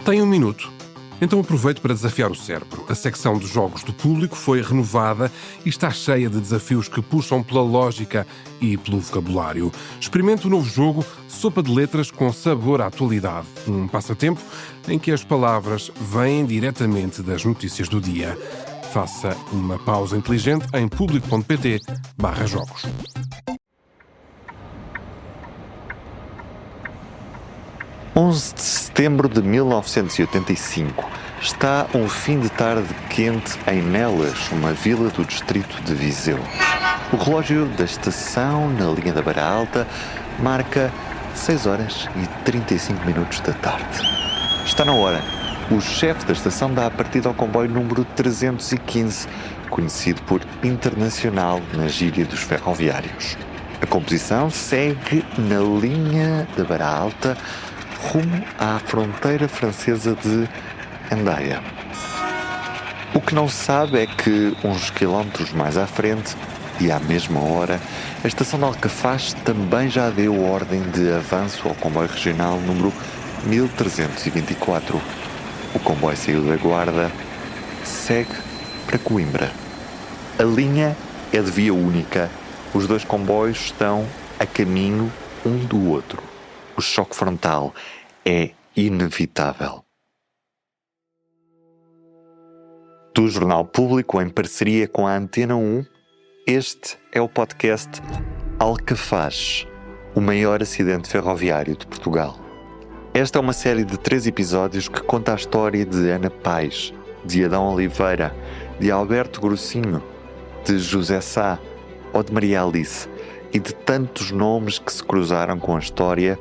Tem um minuto? Então aproveito para desafiar o cérebro. A secção de jogos do público foi renovada e está cheia de desafios que puxam pela lógica e pelo vocabulário. Experimente o novo jogo Sopa de Letras com sabor à atualidade. Um passatempo em que as palavras vêm diretamente das notícias do dia. Faça uma pausa inteligente em público.pt/jogos. (11 de setembro de 1985). Está um fim de tarde quente em Nelas, uma vila do distrito de Viseu. O relógio da estação na linha da Beira Alta marca 6 horas e 35 minutos da tarde. Está na hora. O chefe da estação dá a partida ao comboio número 315, conhecido por Internacional na gíria dos ferroviários. A composição segue na linha da Beira Alta rumo à fronteira francesa de Hendaia. O que não se sabe é que uns quilómetros mais à frente e à mesma hora, a estação de Alcafaz também já deu ordem de avanço ao comboio regional número 1324. O comboio saiu da Guarda, segue para Coimbra. A linha é de via única. Os dois comboios estão a caminho um do outro. O choque frontal é inevitável. Do Jornal Público, em parceria com a Antena 1, este é o podcast Alcafaz, o maior acidente ferroviário de Portugal. Esta é uma série de 3 episódios que conta a história de Ana Pais, de Adão Oliveira, de Alberto Grossinho, de José Sá ou de Maria Alice e de tantos nomes que se cruzaram com a história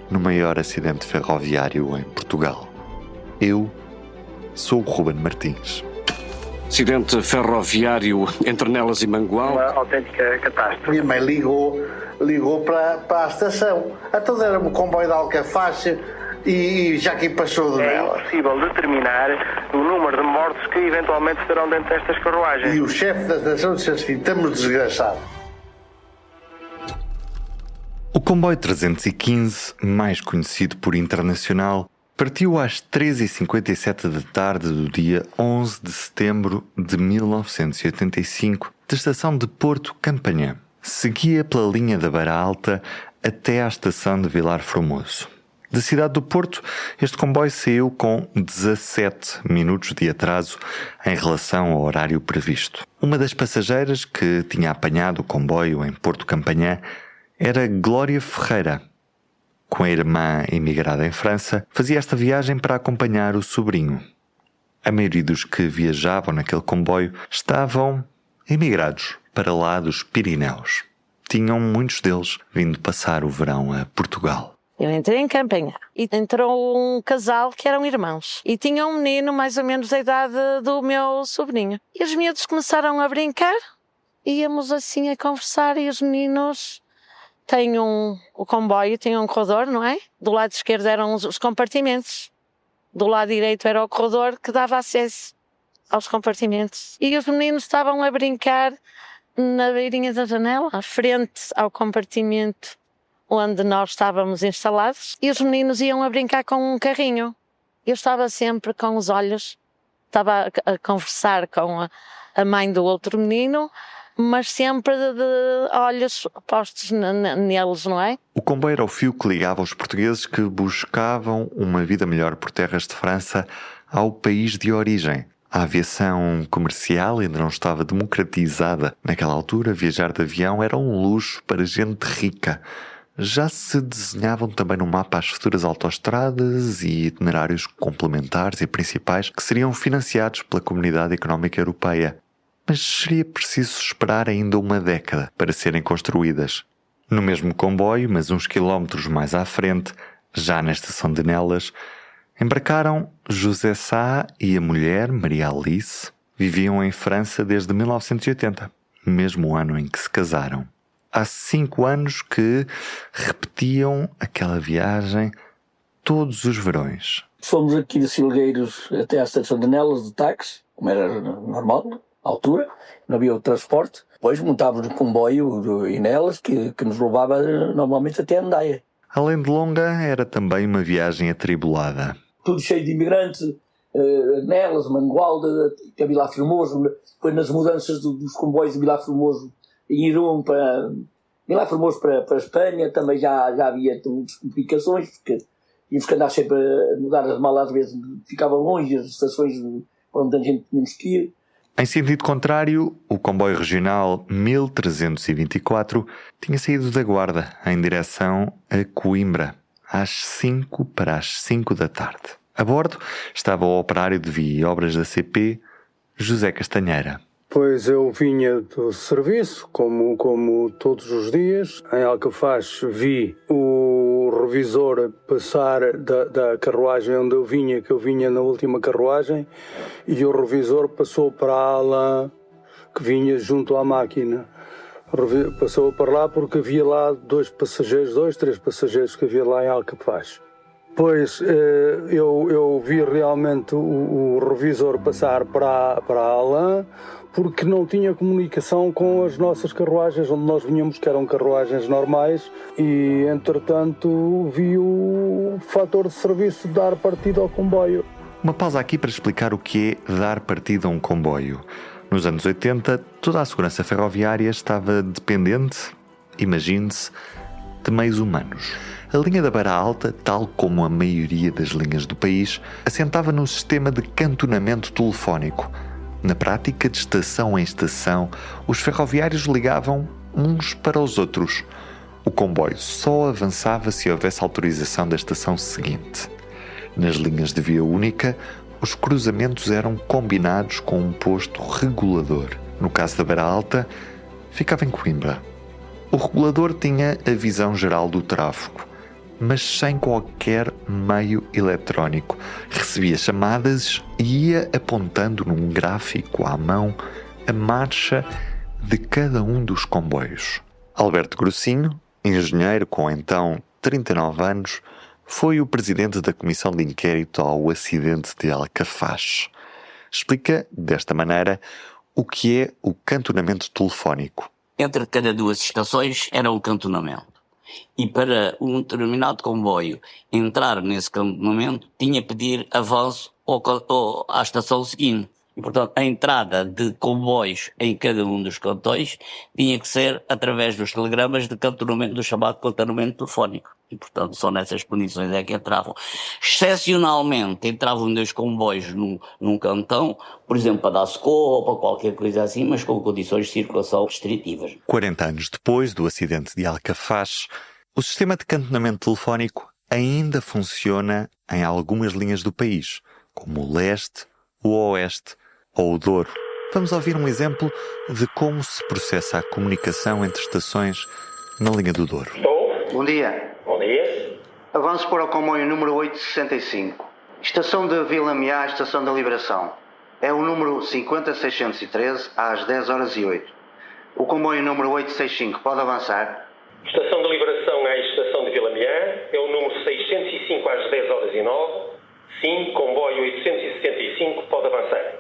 no maior acidente ferroviário em Portugal. Eu sou o Ruben Martins. Acidente ferroviário entre Nelas e Mangual. Uma autêntica catástrofe. Minha mãe ligou para a estação. Então era o comboio de Alcafaz e já aqui passou de Nelas. É impossível determinar o número de mortos que eventualmente estarão dentro destas carruagens. E o chefe da estação disse assim: estamos desgraçados. O comboio 315, mais conhecido por Internacional, partiu às 13h57 da tarde do dia 11 de setembro de 1985 da estação de Porto Campanhã. Seguia pela linha da Beira Alta até à estação de Vilar Formoso. Da cidade do Porto, este comboio saiu com 17 minutos de atraso em relação ao horário previsto. Uma das passageiras que tinha apanhado o comboio em Porto Campanhã era Glória Ferreira. Com a irmã emigrada em França, fazia esta viagem para acompanhar o sobrinho. A maioria dos que viajavam naquele comboio estavam emigrados para lá dos Pirineus. Tinham muitos deles vindo passar o verão a Portugal. Eu entrei em Campanha e entrou um casal que eram irmãos e tinha um menino mais ou menos da idade do meu sobrinho. E os miúdos começaram a brincar, íamos assim a conversar e os meninos... O comboio tem um corredor, não é? Do lado esquerdo eram os compartimentos. Do lado direito era o corredor que dava acesso aos compartimentos. E os meninos estavam a brincar na beirinha da janela, à frente ao compartimento onde nós estávamos instalados. E os meninos iam a brincar com um carrinho. Eu estava sempre com os olhos, estava a conversar com a mãe do outro menino, mas sempre de olhos postos neles, não é? O comboio era o fio que ligava os portugueses que buscavam uma vida melhor por terras de França ao país de origem. A aviação comercial ainda não estava democratizada. Naquela altura, viajar de avião era um luxo para gente rica. Já se desenhavam também no mapa as futuras autoestradas e itinerários complementares e principais que seriam financiados pela Comunidade Económica Europeia. Mas seria preciso esperar ainda uma década para serem construídas. No mesmo comboio, mas uns quilómetros mais à frente, já na estação de Nelas, embarcaram José Sá e a mulher, Maria Alice. Viviam em França desde 1980, mesmo ano em que se casaram. Há 5 anos que repetiam aquela viagem todos os verões. Fomos aqui de Silgueiros até à estação de Nelas de táxi, como era normal, à altura, não havia outro transporte. Depois montávamos um comboio em Nelas que nos levava normalmente até Hendaia. Além de longa, era também uma viagem atribulada. tudo cheio de imigrantes, Nelas, Mangualda, Vila Formoso, depois nas mudanças dos comboios de Vila Formoso em Irún para Vila Formoso para a Espanha, também já havia complicações, porque tínhamos que andar sempre a mudar as malas, às vezes ficavam longe as estações onde a gente tínhamos que ir. Em sentido contrário, o comboio regional 1324 tinha saído da Guarda em direção a Coimbra, às 5 da tarde. A bordo estava o operário de via e obras da CP, José Castanheira. Pois eu vinha do serviço, como todos os dias. Em Alcafaz vi o revisor passar da carruagem onde eu vinha na última carruagem, e o revisor passou para a ala que vinha junto à máquina. Passou para lá porque havia lá 2, 3 passageiros que havia lá em Alcafaz. Pois eu vi realmente o revisor passar para a ala, porque não tinha comunicação com as nossas carruagens onde nós vinhamos, que eram carruagens normais, e entretanto vi o fator de serviço dar partida ao comboio. Uma pausa aqui para explicar o que é dar partida a um comboio. Nos anos 80, toda a segurança ferroviária estava dependente, imagine-se, de meios humanos. A linha da Beira Alta, tal como a maioria das linhas do país, assentava num sistema de cantonamento telefónico. Na prática, de estação em estação, os ferroviários ligavam uns para os outros. O comboio só avançava se houvesse autorização da estação seguinte. Nas linhas de via única, os cruzamentos eram combinados com um posto regulador. No caso da Beira Alta, ficava em Coimbra. O regulador tinha a visão geral do tráfego, mas sem qualquer meio eletrónico. Recebia chamadas e ia apontando num gráfico à mão a marcha de cada um dos comboios. Alberto Grossinho, engenheiro com então 39 anos, foi o presidente da Comissão de Inquérito ao acidente de Alcafaz. Explica, desta maneira, o que é o cantonamento telefónico. Entre cada 2 estações era um cantonamento. E para um determinado comboio entrar nesse cantonamento, tinha que pedir avanço à estação seguinte. E, portanto, a entrada de comboios em cada um dos cantões tinha que ser através dos telegramas de cantonamento, do chamado cantonamento telefónico. E, portanto, só nessas condições é que entravam. Excepcionalmente, entravam 2 comboios num cantão, por exemplo, para dar socorro ou para qualquer coisa assim, mas com condições de circulação restritivas. 40 anos depois do acidente de Alcafaz, o sistema de cantonamento telefónico ainda funciona em algumas linhas do país, como o leste, o oeste ou o Douro. Vamos ouvir um exemplo de como se processa a comunicação entre estações na linha do Douro. Bom dia. Bom dia. Avanço para o comboio número 865. Estação de Vila Meá, Estação da Liberação. É o número 50613 às 10h08. O comboio número 865 pode avançar. Estação de Liberação à Estação de Vila Meá. É o número 605 às 10h09. Sim, comboio 865 pode avançar.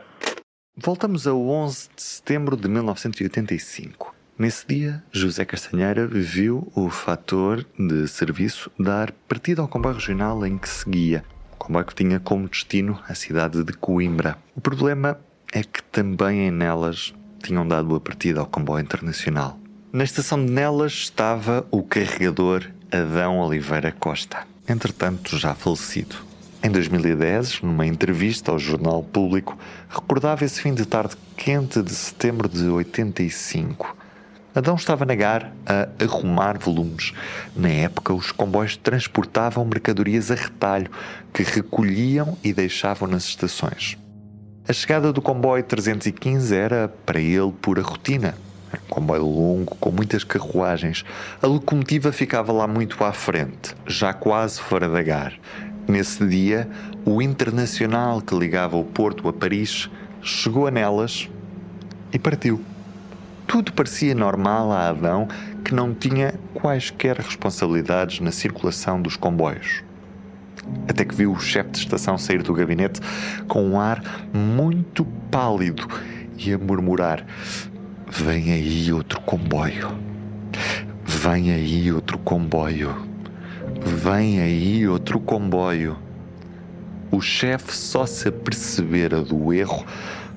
Voltamos a 11 de setembro de 1985. Nesse dia, José Castanheira viu o fator de serviço dar partida ao comboio regional em que seguia. O comboio que tinha como destino a cidade de Coimbra. O problema é que também em Nelas tinham dado a partida ao comboio internacional. Na estação de Nelas estava o carregador Adão Oliveira Costa, entretanto já falecido. Em 2010, numa entrevista ao Jornal Público, recordava esse fim de tarde quente de setembro de 85. Adão estava na GAR a arrumar volumes. Na época, os comboios transportavam mercadorias a retalho, que recolhiam e deixavam nas estações. A chegada do comboio 315 era, para ele, pura rotina. Era um comboio longo, com muitas carruagens. A locomotiva ficava lá muito à frente, já quase fora da GAR. Nesse dia, o internacional que ligava o Porto a Paris chegou a Nelas e partiu. Tudo parecia normal a Adão, que não tinha quaisquer responsabilidades na circulação dos comboios. Até que viu o chefe de estação sair do gabinete com um ar muito pálido e a murmurar: "Vem aí outro comboio. Vem aí outro comboio. Vem aí outro comboio." O chefe só se apercebera do erro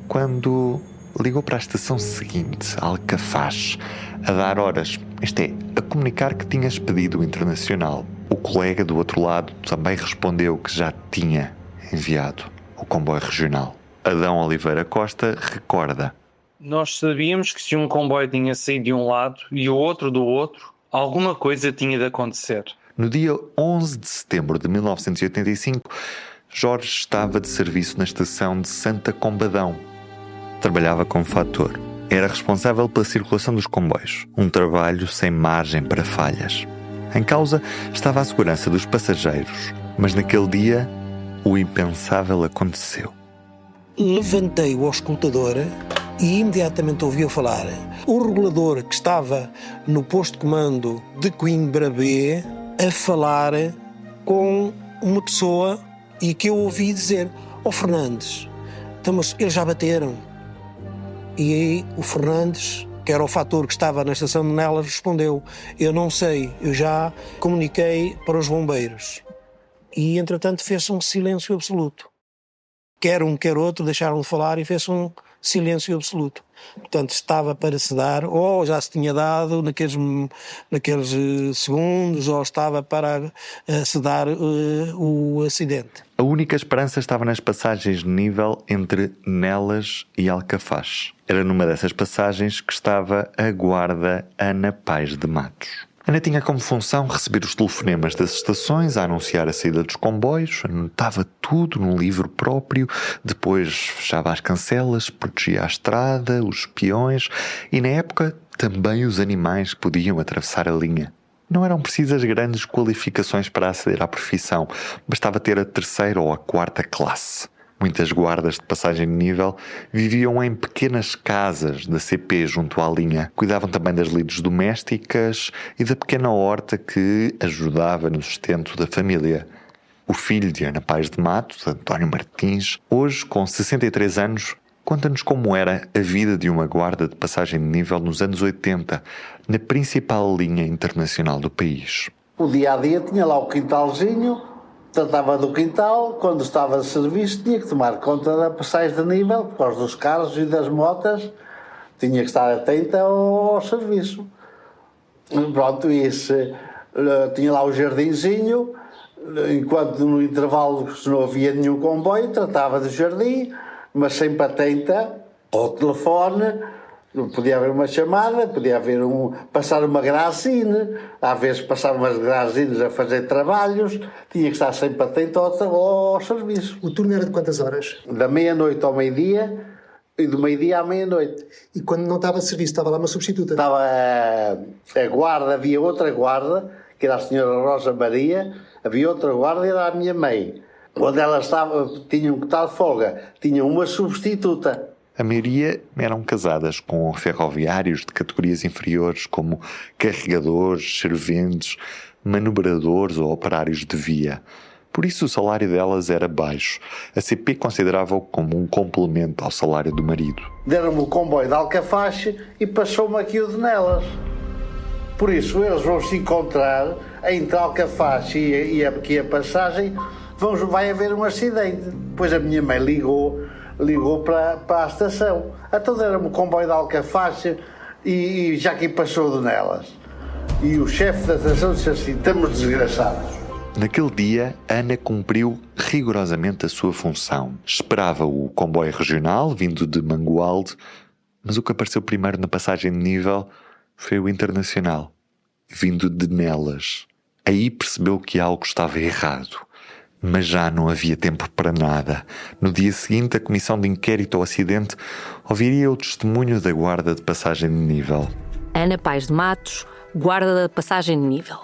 quando ligou para a estação seguinte, Alcafaz, a dar horas, isto é, a comunicar que tinha expedido o internacional. O colega do outro lado também respondeu que já tinha enviado o comboio regional. Adão Oliveira Costa recorda: nós sabíamos que se um comboio tinha saído de um lado e o outro do outro, alguma coisa tinha de acontecer. No dia 11 de setembro de 1985, Jorge estava de serviço na estação de Santa Combadão. Trabalhava como fator. Era responsável pela circulação dos comboios. Um trabalho sem margem para falhas. Em causa estava a segurança dos passageiros. Mas naquele dia, o impensável aconteceu. Levantei o auscultador e imediatamente ouvi falar. O regulador que estava no posto de comando de Coimbra B a falar com uma pessoa e que eu ouvi dizer: ó Fernandes, então, mas eles já bateram. E aí o Fernandes, que era o fator que estava na estação de Nelas, respondeu: eu não sei, eu já comuniquei para os bombeiros. E entretanto fez-se um silêncio absoluto. Quer um, quer outro deixaram de falar e fez-se um silêncio absoluto. Portanto, estava para se dar, ou já se tinha dado naqueles segundos, ou estava para se dar o acidente. A única esperança estava nas passagens de nível entre Nelas e Alcafaz. Era numa dessas passagens que estava a guarda Ana Paes de Matos. Ana tinha como função receber os telefonemas das estações, a anunciar a saída dos comboios, anotava tudo num livro próprio, depois fechava as cancelas, protegia a estrada, os peões e, na época, também os animais que podiam atravessar a linha. Não eram precisas grandes qualificações para aceder à profissão, bastava ter a 3ª ou a 4ª classe. Muitas guardas de passagem de nível viviam em pequenas casas da CP junto à linha. Cuidavam também das lides domésticas e da pequena horta que ajudava no sustento da família. O filho de Ana Paes de Matos, António Martins, hoje com 63 anos, conta-nos como era a vida de uma guarda de passagem de nível nos anos 80, na principal linha internacional do país. O dia-a-dia tinha lá o quintalzinho, tratava do quintal, quando estava de serviço tinha que tomar conta da passagem de nível, por causa dos carros e das motas, tinha que estar atenta ao serviço. Pronto, isso, tinha lá o jardinzinho, enquanto no intervalo se não havia nenhum comboio, tratava do jardim, mas sempre atenta ao telefone. Podia haver uma chamada, podia haver passar uma grazine, às vezes passava umas grazines a fazer trabalhos, tinha que estar sempre atento ao serviço. O turno era de quantas horas? Da meia-noite ao meio-dia e do meio-dia à meia-noite. E quando não estava de serviço, estava lá uma substituta? Estava a guarda, havia outra guarda, que era a senhora Rosa Maria, havia outra guarda e era a minha mãe. Quando ela estava, tinham que estar de folga, tinham uma substituta. A maioria eram casadas com ferroviários de categorias inferiores, como carregadores, serventes, manobradores ou operários de via. Por isso o salário delas era baixo. A CP considerava-o como um complemento ao salário do marido. Deram-me o comboio de Alcafaz e passou-me aqui o de Nelas. Por isso eles vão se encontrar entre Alcafaz e aqui a passagem, vai haver um acidente. Depois a minha mãe ligou para a estação. Então deram-me o comboio de Alcafaz e já aqui passou de Nelas. E o chefe da estação disse assim: estamos desgraçados. Naquele dia, Ana cumpriu rigorosamente a sua função. Esperava o comboio regional, vindo de Mangualde, mas o que apareceu primeiro na passagem de nível foi o internacional, vindo de Nelas. Aí percebeu que algo estava errado. Mas já não havia tempo para nada. No dia seguinte, a Comissão de Inquérito ao Acidente ouviria o testemunho da guarda de passagem de nível. Ana Paes de Matos, guarda da passagem de nível.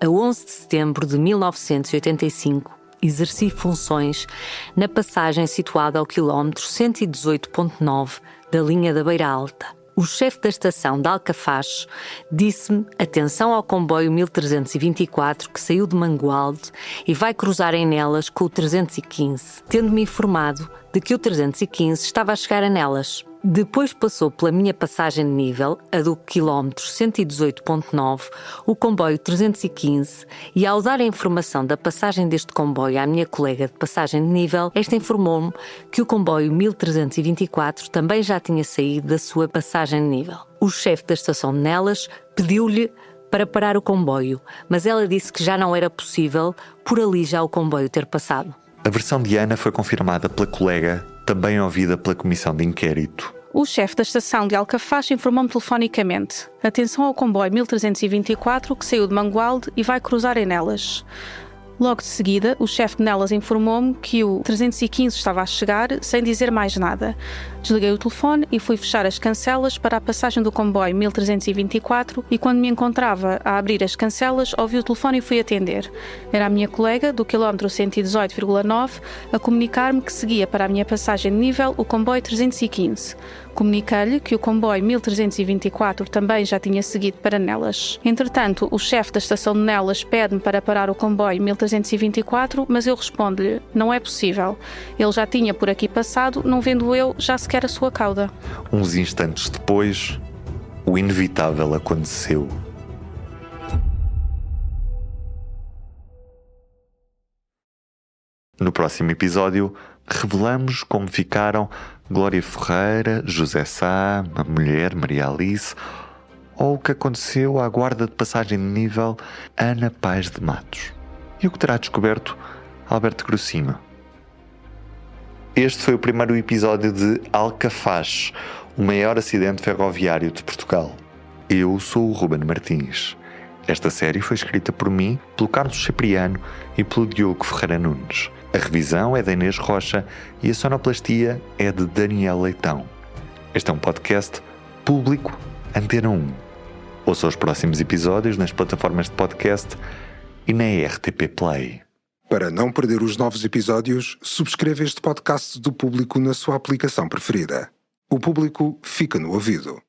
A 11 de setembro de 1985, exerci funções na passagem situada ao quilómetro 118.9 da linha da Beira Alta. O chefe da estação de Alcafaz disse-me atenção ao comboio 1324 que saiu de Mangualde e vai cruzar em Nelas com o 315, tendo-me informado de que o 315 estava a chegar a Nelas. Depois passou pela minha passagem de nível, a do quilómetro 118.9, o comboio 315, e ao dar a informação da passagem deste comboio à minha colega de passagem de nível, esta informou-me que o comboio 1324 também já tinha saído da sua passagem de nível. O chefe da estação de Nelas pediu-lhe para parar o comboio, mas ela disse que já não era possível por ali já o comboio ter passado. A versão de Ana foi confirmada pela colega, também ouvida pela comissão de inquérito. O chefe da estação de Alcafax informou-me telefonicamente: atenção ao comboio 1324 que saiu de Mangualde e vai cruzar em Nelas. Logo de seguida, o chefe de Nelas informou-me que o 315 estava a chegar, sem dizer mais nada. Desliguei o telefone e fui fechar as cancelas para a passagem do comboio 1324 e quando me encontrava a abrir as cancelas, ouvi o telefone e fui atender. Era a minha colega, do quilómetro 118,9, a comunicar-me que seguia para a minha passagem de nível o comboio 315. Comuniquei-lhe que o comboio 1324 também já tinha seguido para Nelas. Entretanto, o chefe da estação de Nelas pede-me para parar o comboio 1324, mas eu respondo-lhe: não é possível. Ele já tinha por aqui passado, não vendo eu já sequer a sua cauda. Uns instantes depois, o inevitável aconteceu. No próximo episódio, revelamos como ficaram Glória Ferreira, José Sá, a mulher Maria Alice, ou o que aconteceu à guarda de passagem de nível Ana Paz de Matos. E o que terá descoberto Alberto Grossinho. Este foi o primeiro episódio de Alcafax, o maior acidente ferroviário de Portugal. Eu sou o Ruben Martins. Esta série foi escrita por mim, pelo Carlos Cipriano e pelo Diogo Ferreira Nunes. A revisão é da Inês Rocha e a sonoplastia é de Daniel Leitão. Este é um podcast público Antena 1. Ouça os próximos episódios nas plataformas de podcast e na RTP Play. Para não perder os novos episódios, subscreva este podcast do Público na sua aplicação preferida. O Público fica no ouvido.